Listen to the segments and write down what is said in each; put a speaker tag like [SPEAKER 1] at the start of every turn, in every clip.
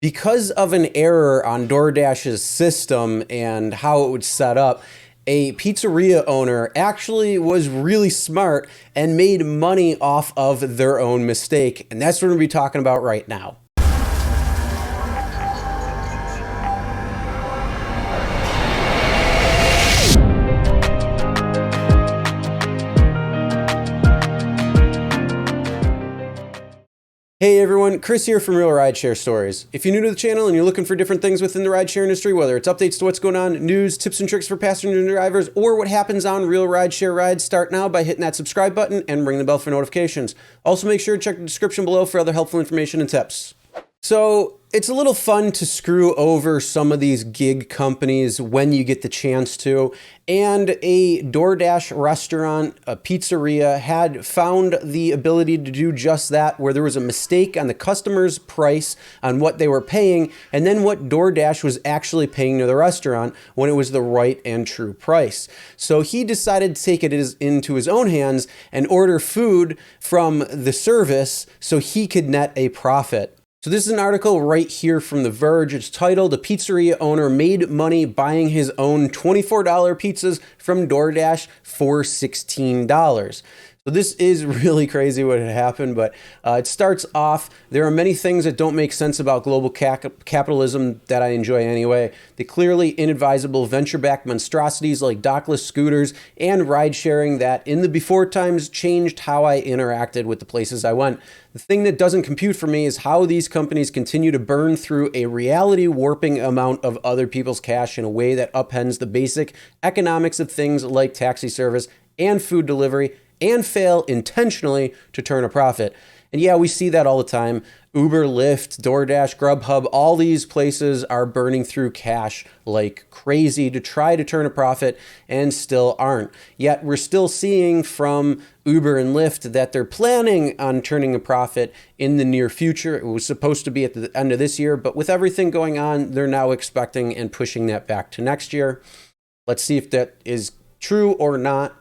[SPEAKER 1] Because of an error on DoorDash's system and how it would set up, a pizzeria owner actually was really smart and made money off of their own mistake. And that's what we're going to be talking about right now. Hey everyone, Chris here from Real Rideshare Stories. If you're new to the channel and you're looking for different things within the rideshare industry, whether it's updates to what's going on, news, tips and tricks for passengers and drivers, or what happens on Real Rideshare Rides, start now by hitting that subscribe button and ring the bell for notifications. Also make sure to check the description below for other helpful information and tips. So it's a little fun to screw over some of these gig companies when you get the chance to. And a DoorDash restaurant, a pizzeria, had found the ability to do just that, where there was a mistake on the customer's price on what they were paying, and then what DoorDash was actually paying to the restaurant when it was the right and true price. So he decided to take it into his own hands and order food from the service so he could net a profit. So this is an article right here from The Verge. It's titled, "A Pizzeria Owner Made Money Buying His Own $24 Pizzas from DoorDash for $16. So this is really crazy what had happened, but it starts off, there are many things that don't make sense about global capitalism that I enjoy anyway. The clearly inadvisable venture-backed monstrosities like dockless scooters and ride-sharing that in the before times changed how I interacted with the places I went. The thing that doesn't compute for me is how these companies continue to burn through a reality warping amount of other people's cash in a way that upends the basic economics of things like taxi service and food delivery, and fail intentionally to turn a profit." And yeah, we see that all the time. Uber, Lyft, DoorDash, Grubhub, all these places are burning through cash like crazy to try to turn a profit and still aren't. Yet we're still seeing from Uber and Lyft that they're planning on turning a profit in the near future. It was supposed to be at the end of this year, but with everything going on, they're now expecting and pushing that back to next year. Let's see if that is true or not.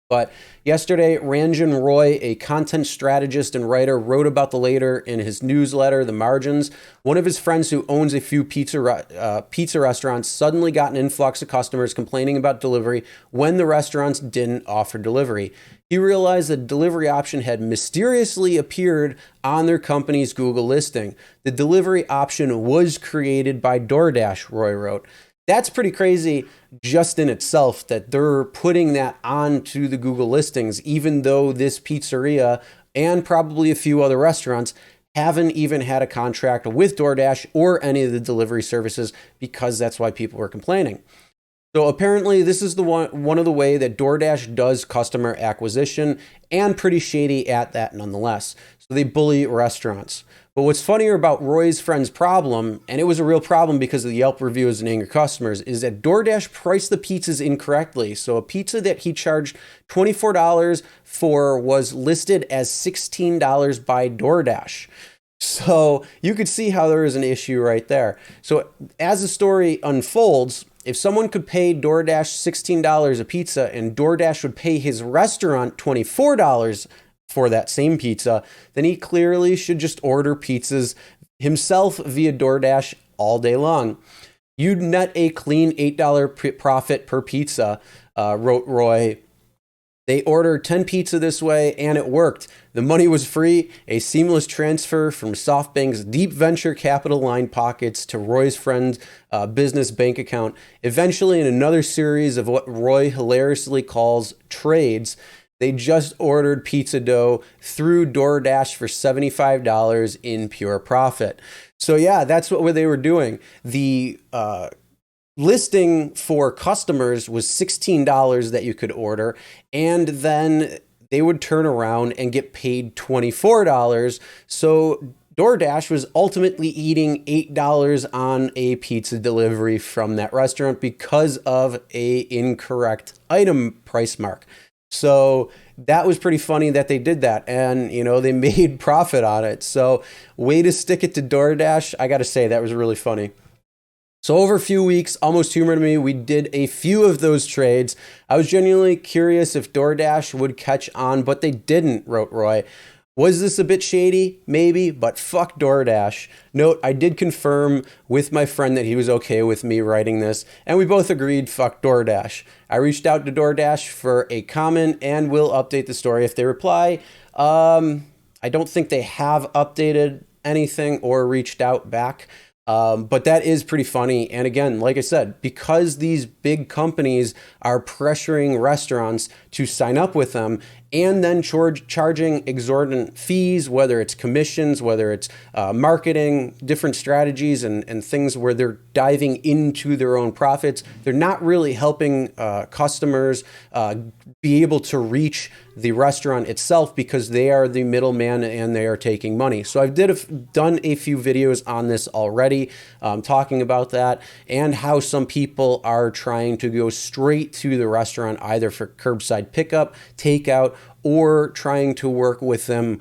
[SPEAKER 1] But yesterday, Ranjan Roy, a content strategist and writer, wrote about the later in his newsletter, The Margins. One of his friends who owns a few pizza restaurants suddenly got an influx of customers complaining about delivery when the restaurants didn't offer delivery. He realized the delivery option had mysteriously appeared on their company's Google listing. The delivery option was created by DoorDash, Roy wrote. That's pretty crazy just in itself that they're putting that onto the Google listings, even though this pizzeria and probably a few other restaurants haven't even had a contract with DoorDash or any of the delivery services, because that's why people were complaining. So apparently this is the one of the way that DoorDash does customer acquisition, and pretty shady at that nonetheless. So they bully restaurants. But what's funnier about Roy's friend's problem, and it was a real problem because of the Yelp reviews and angry customers, is that DoorDash priced the pizzas incorrectly. So a pizza that he charged $24 for was listed as $16 by DoorDash. So you could see how there is an issue right there. So as the story unfolds, if someone could pay DoorDash $16 a pizza and DoorDash would pay his restaurant $24 for that same pizza, then he clearly should just order pizzas himself via DoorDash all day long. You'd net a clean $8 profit per pizza, wrote Roy. They ordered 10 pizza this way, and it worked. The money was free, a seamless transfer from SoftBank's deep venture capital line pockets to Roy's friend's business bank account. Eventually, in another series of what Roy hilariously calls trades, they just ordered pizza dough through DoorDash for $75 in pure profit. So yeah, that's what they were doing. The listing for customers was $16 that you could order, and then they would turn around and get paid $24. So DoorDash was ultimately eating $8 on a pizza delivery from that restaurant because of a incorrect item price mark. So that was pretty funny that they did that, and they made profit on it. So way to stick it to DoorDash. I got to say, that was really funny. So over a few weeks, almost humor to me, we did a few of those trades. I was genuinely curious if DoorDash would catch on, but they didn't, wrote Roy. Was this a bit shady? Maybe, but fuck DoorDash. Note, I did confirm with my friend that he was okay with me writing this, and we both agreed fuck DoorDash. I reached out to DoorDash for a comment and will update the story if they reply. I don't think they have updated anything or reached out back. But that is pretty funny. And again, like I said, because these big companies are pressuring restaurants to sign up with them and then charging exorbitant fees, whether it's commissions, whether it's marketing, different strategies and things where they're diving into their own profits, they're not really helping customers be able to reach the restaurant itself because they are the middleman and they are taking money. So I've done a few videos on this already, talking about that and how some people are trying to go straight to the restaurant either for curbside pickup, takeout, or trying to work with them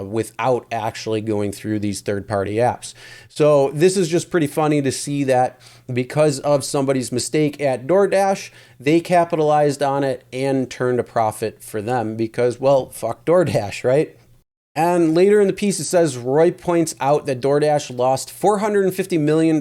[SPEAKER 1] without actually going through these third-party apps. So this is just pretty funny to see that because of somebody's mistake at DoorDash, they capitalized on it and turned a profit for them because, well, fuck DoorDash, right? And later in the piece, it says Roy points out that DoorDash lost $450 million,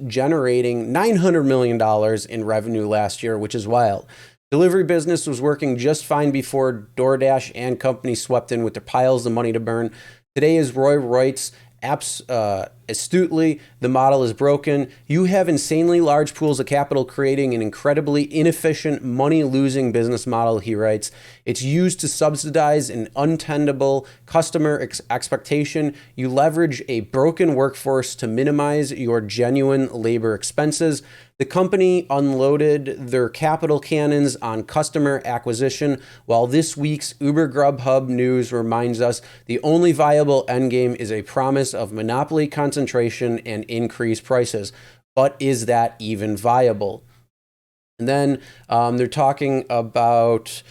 [SPEAKER 1] generating $900 million in revenue last year, which is wild. Delivery business was working just fine before DoorDash and company swept in with their piles of money to burn. Today, as Roy writes, astutely, the model is broken. You have insanely large pools of capital creating an incredibly inefficient, money-losing business model, he writes. It's used to subsidize an untenable customer expectation. You leverage a broken workforce to minimize your genuine labor expenses. The company unloaded their capital cannons on customer acquisition, while this week's Uber Grubhub news reminds us the only viable endgame is a promise of monopoly concentration and increased prices. But is that even viable? And then they're talking about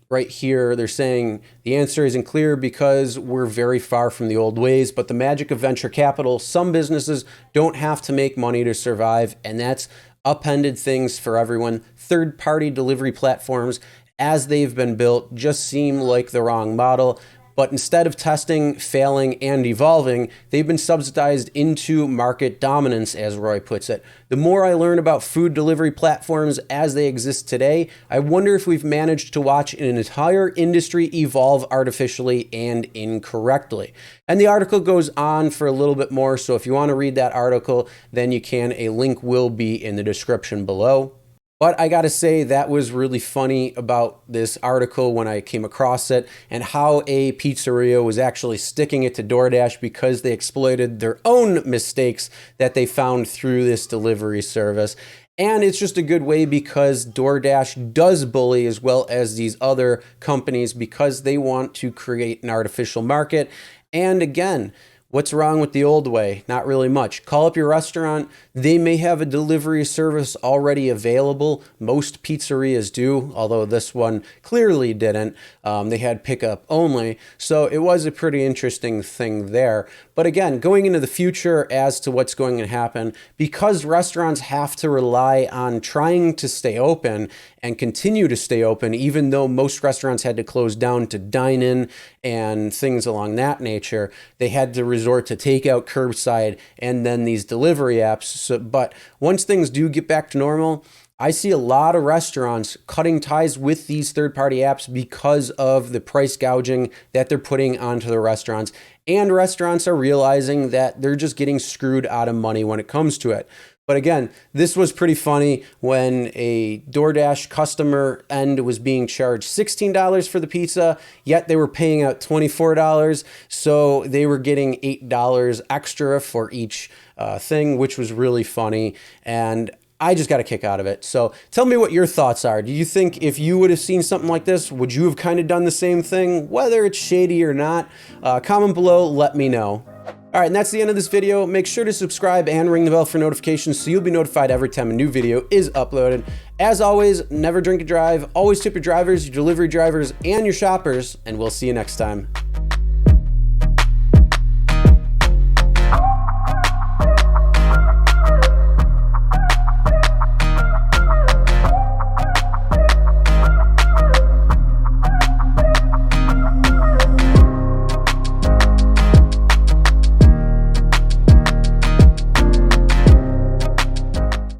[SPEAKER 1] right here, they're saying the answer isn't clear because we're very far from the old ways, but the magic of venture capital, some businesses don't have to make money to survive, and that's upended things for everyone. Third-party delivery platforms, as they've been built, just seem like the wrong model. But instead of testing, failing, and evolving, they've been subsidized into market dominance, as Roy puts it. The more I learn about food delivery platforms as they exist today, I wonder if we've managed to watch an entire industry evolve artificially and incorrectly. And the article goes on for a little bit more, so if you want to read that article, then you can. A link will be in the description below. But I gotta say, that was really funny about this article when I came across it and how a pizzeria was actually sticking it to DoorDash because they exploited their own mistakes that they found through this delivery service. And it's just a good way because DoorDash does bully as well as these other companies because they want to create an artificial market. And again, what's wrong with the old way? Not really much. Call up your restaurant. They may have a delivery service already available. Most pizzerias do, although this one clearly didn't. They had pickup only. So it was a pretty interesting thing there. But again, going into the future as to what's going to happen, because restaurants have to rely on trying to stay open and continue to stay open, even though most restaurants had to close down to dine in and things along that nature, they had to resort to takeout, curbside, and then these delivery apps. So, but once things do get back to normal, I see a lot of restaurants cutting ties with these third-party apps because of the price gouging that they're putting onto the restaurants. And restaurants are realizing that they're just getting screwed out of money when it comes to it. But again, this was pretty funny when a DoorDash customer end was being charged $16 for the pizza, yet they were paying out $24. So they were getting $8 extra for each thing, which was really funny. And I just got a kick out of it. So tell me what your thoughts are. Do you think if you would have seen something like this, would you have kind of done the same thing? Whether it's shady or not, comment below, let me know. All right, and that's the end of this video. Make sure to subscribe and ring the bell for notifications so you'll be notified every time a new video is uploaded. As always, never drink and drive. Always tip your drivers, your delivery drivers, and your shoppers, and we'll see you next time.